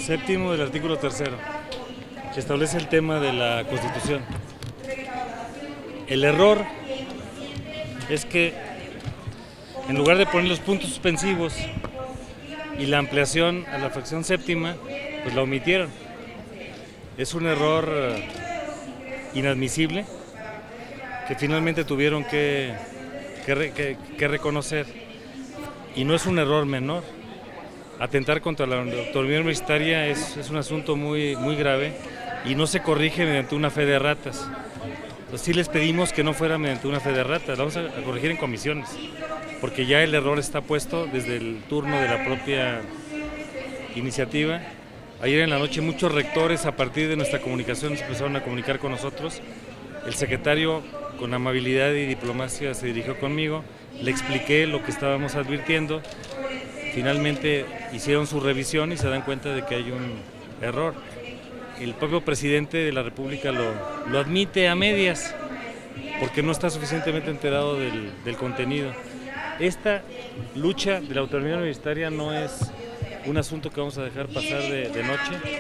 séptimo del artículo 3º, que establece el tema de la Constitución. El error es que en lugar de poner los puntos suspensivos y la ampliación a la fracción séptima, pues la omitieron. Es un error inadmisible que finalmente tuvieron que reconocer, y no es un error menor. Atentar contra la autonomía universitaria es un asunto muy grave y no se corrige mediante una fe de ratas. Entonces sí les pedimos que no fuera mediante una fe de ratas, vamos a corregir en comisiones, porque ya el error está puesto desde el turno de la propia iniciativa. Ayer en la noche muchos rectores, a partir de nuestra comunicación, se empezaron a comunicar con nosotros. El secretario, con amabilidad y diplomacia, se dirigió conmigo, le expliqué lo que estábamos advirtiendo. Finalmente hicieron su revisión y se dan cuenta de que hay un error. El propio presidente de la República lo admite a medias, porque no está suficientemente enterado del contenido. Esta lucha de la autonomía universitaria no es un asunto que vamos a dejar pasar de noche.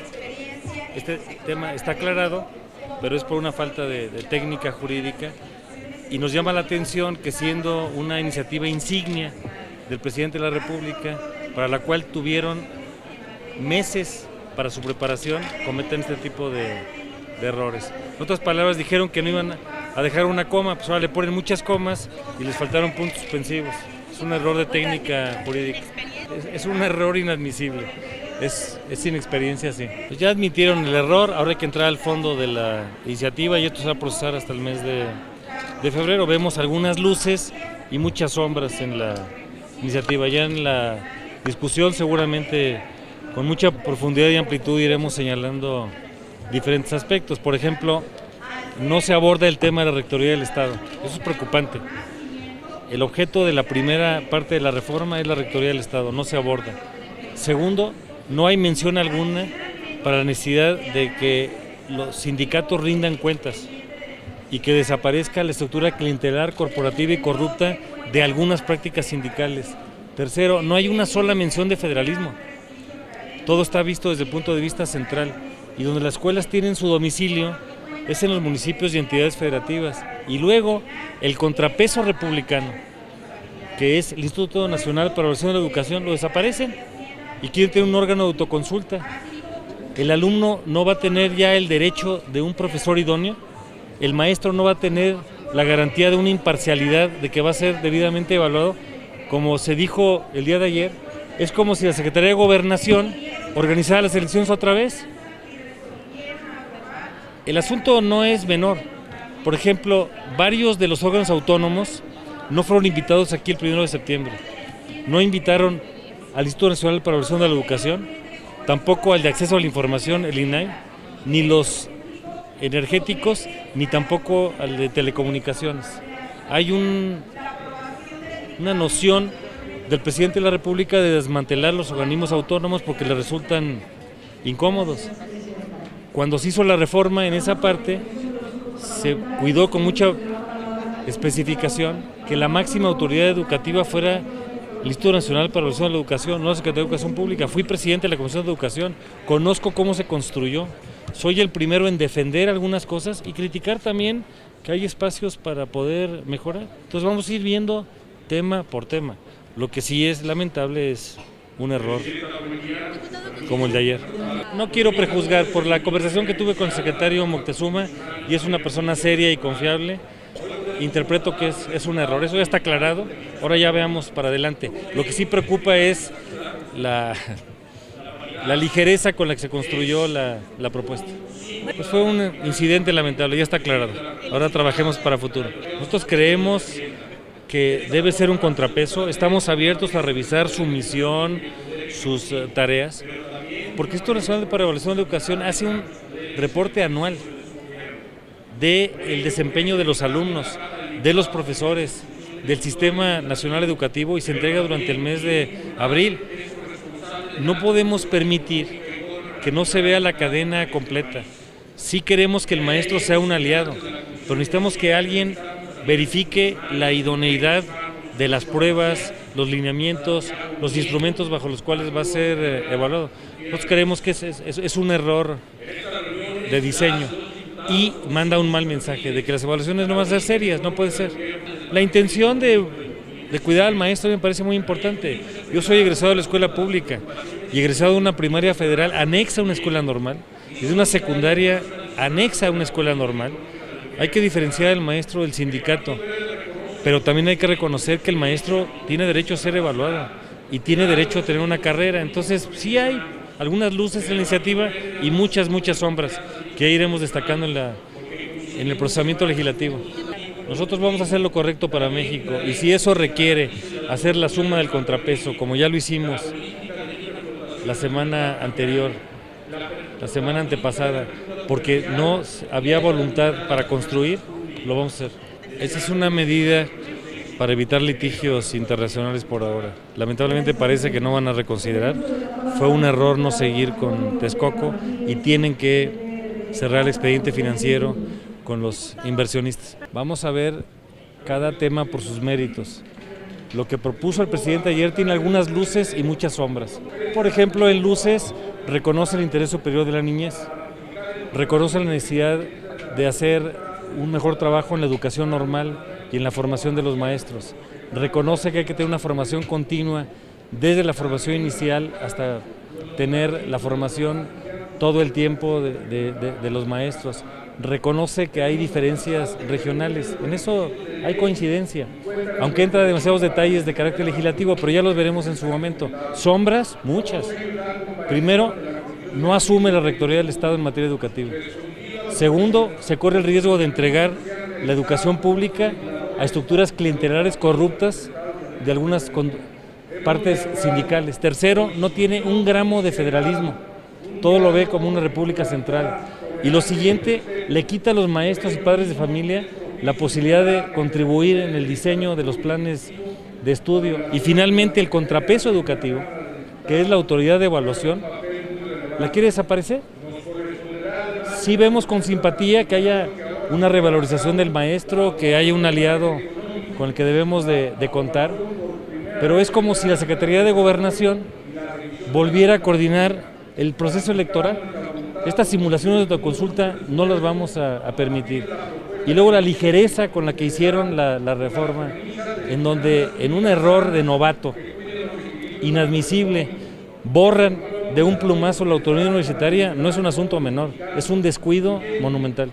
Este tema está aclarado, pero es por una falta de técnica jurídica, y nos llama la atención que, siendo una iniciativa insignia del presidente de la República, para la cual tuvieron meses para su preparación, cometen este tipo de errores. En otras palabras, dijeron que no iban a dejar una coma, pues ahora le ponen muchas comas y les faltaron puntos suspensivos. Es un error de técnica jurídica, es un error inadmisible, es inexperiencia, sí. Pues ya admitieron el error, ahora hay que entrar al fondo de la iniciativa y esto se va a procesar hasta el mes de febrero. Vemos algunas luces y muchas sombras en la iniciativa. Ya en la discusión, seguramente con mucha profundidad y amplitud, iremos señalando diferentes aspectos. Por ejemplo, no se aborda el tema de la Rectoría del Estado. Eso es preocupante. El objeto de la primera parte de la reforma es la Rectoría del Estado, no se aborda. Segundo, no hay mención alguna para la necesidad de que los sindicatos rindan cuentas y que desaparezca la estructura clientelar, corporativa y corrupta de algunas prácticas sindicales. Tercero, no hay una sola mención de federalismo. Todo está visto desde el punto de vista central, y donde las escuelas tienen su domicilio es en los municipios y entidades federativas. Y luego el contrapeso republicano, que es el Instituto Nacional para la Evaluación de la Educación, lo desaparecen y quieren tener un órgano de autoconsulta. El alumno no va a tener ya el derecho de un profesor idóneo, el maestro no va a tener la garantía de una imparcialidad, de que va a ser debidamente evaluado. Como se dijo el día de ayer, es como si la Secretaría de Gobernación organizara las elecciones otra vez. El asunto no es menor. Por ejemplo, varios de los órganos autónomos no fueron invitados aquí el 1 de septiembre. No invitaron al Instituto Nacional para la Evaluación de la Educación, tampoco al de Acceso a la Información, el INAI, ni los energéticos, ni tampoco al de telecomunicaciones. Hay una noción del presidente de la República de desmantelar los organismos autónomos porque le resultan incómodos. Cuando se hizo la reforma en esa parte, se cuidó con mucha especificación que la máxima autoridad educativa fuera el Instituto Nacional para la Evaluación de la Educación, no la Secretaría de Educación Pública. Fui presidente de la Comisión de Educación, conozco cómo se construyó, soy el primero en defender algunas cosas y criticar también que hay espacios para poder mejorar. Entonces vamos a ir viendo tema por tema. Lo que sí es lamentable es un error como el de ayer. No quiero prejuzgar, por la conversación que tuve con el secretario Moctezuma, y es una persona seria y confiable, interpreto que es un error. Eso ya está aclarado, ahora ya veamos para adelante. Lo que sí preocupa es la ligereza con la que se construyó la propuesta. Pues fue un incidente lamentable, ya está aclarado. Ahora trabajemos para futuro. Nosotros creemos que debe ser un contrapeso, estamos abiertos a revisar su misión, sus tareas, porque Instituto Nacional para la Evaluación de la Educación hace un reporte anual del desempeño de los alumnos, de los profesores, del Sistema Nacional Educativo, y se entrega durante el mes de abril. No podemos permitir que no se vea la cadena completa. Sí queremos que el maestro sea un aliado, pero necesitamos que alguien verifique la idoneidad de las pruebas, los lineamientos, los instrumentos bajo los cuales va a ser evaluado. Nosotros creemos que es un error de diseño y manda un mal mensaje de que las evaluaciones no van a ser serias, no puede ser. La intención de cuidar al maestro me parece muy importante. Yo soy egresado de la escuela pública y egresado de una primaria federal anexa a una escuela normal y de una secundaria anexa a una escuela normal. Hay que diferenciar al maestro del sindicato, pero también hay que reconocer que el maestro tiene derecho a ser evaluado y tiene derecho a tener una carrera. Entonces sí hay algunas luces en la iniciativa y muchas sombras que iremos destacando en el procesamiento legislativo. Nosotros vamos a hacer lo correcto para México y si eso requiere hacer la suma del contrapeso, como ya lo hicimos la semana anterior, la semana antepasada, porque no había voluntad para construir, lo vamos a hacer. Esa es una medida para evitar litigios internacionales por ahora. Lamentablemente parece que no van a reconsiderar. Fue un error no seguir con Texcoco y tienen que cerrar el expediente financiero con los inversionistas. Vamos a ver cada tema por sus méritos. Lo que propuso el presidente ayer tiene algunas luces y muchas sombras. Por ejemplo, en luces reconoce el interés superior de la niñez, reconoce la necesidad de hacer un mejor trabajo en la educación normal y en la formación de los maestros. Reconoce que hay que tener una formación continua desde la formación inicial hasta tener la formación todo el tiempo de los maestros. Reconoce que hay diferencias regionales, en eso hay coincidencia, aunque entra demasiados detalles de carácter legislativo, pero ya los veremos en su momento. Sombras, muchas. Primero, no asume la Rectoría del Estado en materia educativa. Segundo, se corre el riesgo de entregar la educación pública a estructuras clientelares corruptas de algunas partes sindicales. Tercero, no tiene un gramo de federalismo, todo lo ve como una república central. Y lo siguiente, le quita a los maestros y padres de familia la posibilidad de contribuir en el diseño de los planes de estudio. Y finalmente el contrapeso educativo, que es la autoridad de evaluación, ¿la quiere desaparecer? Sí vemos con simpatía que haya una revalorización del maestro, que haya un aliado con el que debemos de contar, pero es como si la Secretaría de Gobernación volviera a coordinar el proceso electoral. Estas simulaciones de autoconsulta no las vamos a permitir. Y luego la ligereza con la que hicieron la reforma, en donde en un error de novato, inadmisible, borran de un plumazo la autonomía universitaria, no es un asunto menor, es un descuido monumental.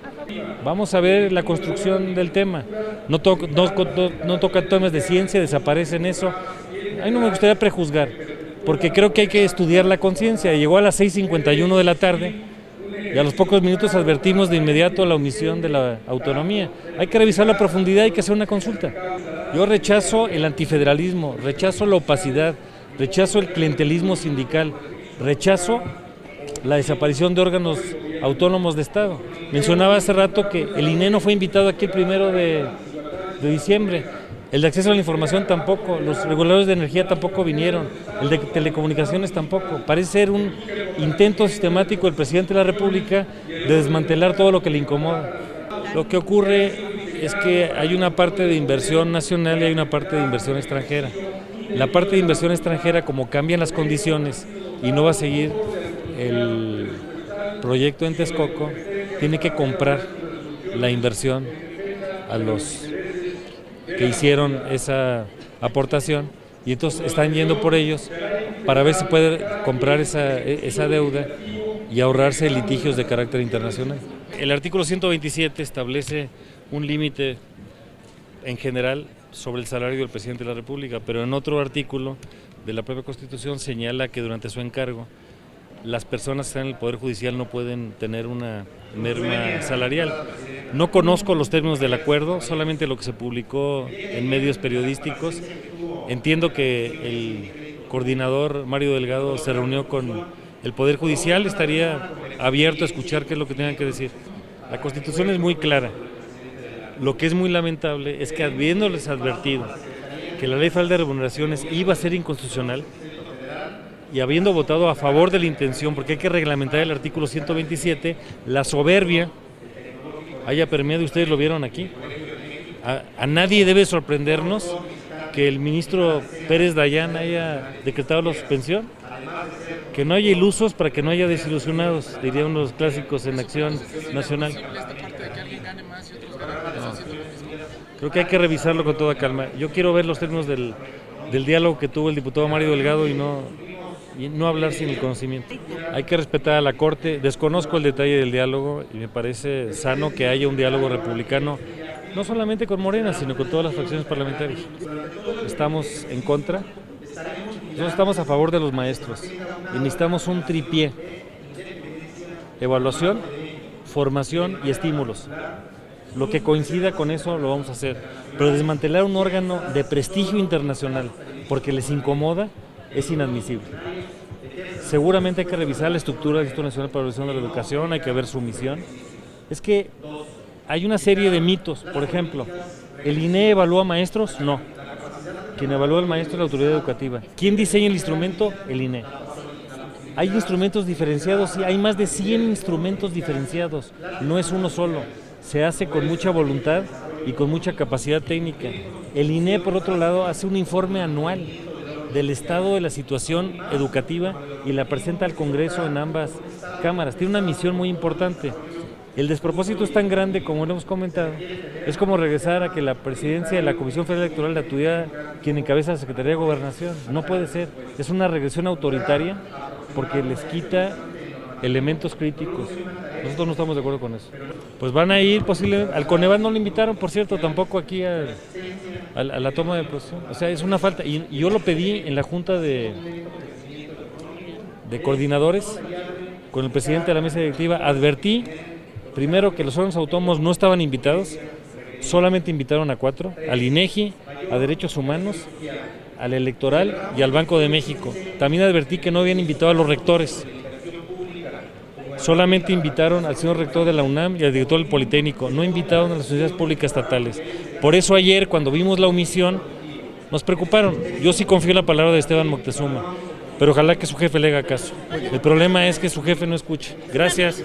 Vamos a ver la construcción del tema. No toca temas de ciencia, desaparece en eso. A mí no me gustaría prejuzgar, porque creo que hay que estudiar la conciencia. Llegó a las 6:51 de la tarde y a los pocos minutos advertimos de inmediato la omisión de la autonomía. Hay que revisar la profundidad, hay que hacer una consulta. Yo rechazo el antifederalismo, rechazo la opacidad, rechazo el clientelismo sindical, rechazo la desaparición de órganos autónomos de Estado. Mencionaba hace rato que el INE no fue invitado aquí el 1 de diciembre. El de acceso a la información tampoco, los reguladores de energía tampoco vinieron, el de telecomunicaciones tampoco. Parece ser un intento sistemático del presidente de la República de desmantelar todo lo que le incomoda. Lo que ocurre es que hay una parte de inversión nacional y hay una parte de inversión extranjera. La parte de inversión extranjera, como cambian las condiciones y no va a seguir el proyecto en Texcoco, tiene que comprar la inversión a los que hicieron esa aportación y entonces están yendo por ellos para ver si puede comprar esa deuda y ahorrarse litigios de carácter internacional. El artículo 127 establece un límite en general sobre el salario del presidente de la República, pero en otro artículo de la propia Constitución señala que durante su encargo las personas que están en el Poder Judicial no pueden tener una merma salarial. No conozco los términos del acuerdo, solamente lo que se publicó en medios periodísticos. Entiendo que el coordinador Mario Delgado se reunió con el Poder Judicial, estaría abierto a escuchar qué es lo que tengan que decir. La Constitución es muy clara. Lo que es muy lamentable es que habiéndoles advertido que la Ley Federal de Remuneraciones iba a ser inconstitucional, y habiendo votado a favor de la intención, porque hay que reglamentar el artículo 127, la soberbia haya permeado, y ustedes lo vieron aquí. A nadie debe sorprendernos que el ministro Pérez Dayán haya decretado la suspensión, que no haya ilusos para que no haya desilusionados, diría uno de los clásicos en Acción Nacional. Creo que hay que revisarlo con toda calma. Yo quiero ver los términos del diálogo que tuvo el diputado Mario Delgado y no hablar sin el conocimiento. Hay que respetar a la Corte. Desconozco el detalle del diálogo y me parece sano que haya un diálogo republicano, no solamente con Morena, sino con todas las fracciones parlamentarias. Estamos en contra. Nosotros estamos a favor de los maestros y necesitamos un tripié: evaluación, formación y estímulos. Lo que coincida con eso lo vamos a hacer, pero desmantelar un órgano de prestigio internacional porque les incomoda es inadmisible. Seguramente hay que revisar la estructura del Instituto Nacional para la Evaluación de la Educación, hay que ver su misión. Es que hay una serie de mitos. Por ejemplo, ¿el INE evalúa maestros? No. Quien evalúa al maestro es la autoridad educativa. ¿Quién diseña el instrumento? El INE. Hay instrumentos diferenciados, sí, hay más de 100 instrumentos diferenciados, no es uno solo. Se hace con mucha voluntad y con mucha capacidad técnica. El INE, por otro lado, hace un informe anual del estado de la situación educativa y la presenta al Congreso en ambas cámaras. Tiene una misión muy importante. El despropósito es tan grande, como lo hemos comentado, es como regresar a que la presidencia de la Comisión Federal Electoral la tuviera quien encabeza la Secretaría de Gobernación. No puede ser. Es una regresión autoritaria porque les quita elementos críticos. Nosotros no estamos de acuerdo con eso. Pues van a ir posiblemente, al Coneval no lo invitaron, por cierto, tampoco aquí a la toma de posesión. O sea, es una falta. Y yo lo pedí en la Junta de Coordinadores con el presidente de la mesa directiva. Advertí primero que los órganos autónomos no estaban invitados, solamente invitaron a 4, al INEGI, a Derechos Humanos, al Electoral y al Banco de México. También advertí que no habían invitado a los rectores. Solamente invitaron al señor rector de la UNAM y al director del Politécnico, no invitaron a las universidades públicas estatales. Por eso ayer, cuando vimos la omisión, nos preocuparon. Yo sí confío en la palabra de Esteban Moctezuma, pero ojalá que su jefe le haga caso. El problema es que su jefe no escucha. Gracias.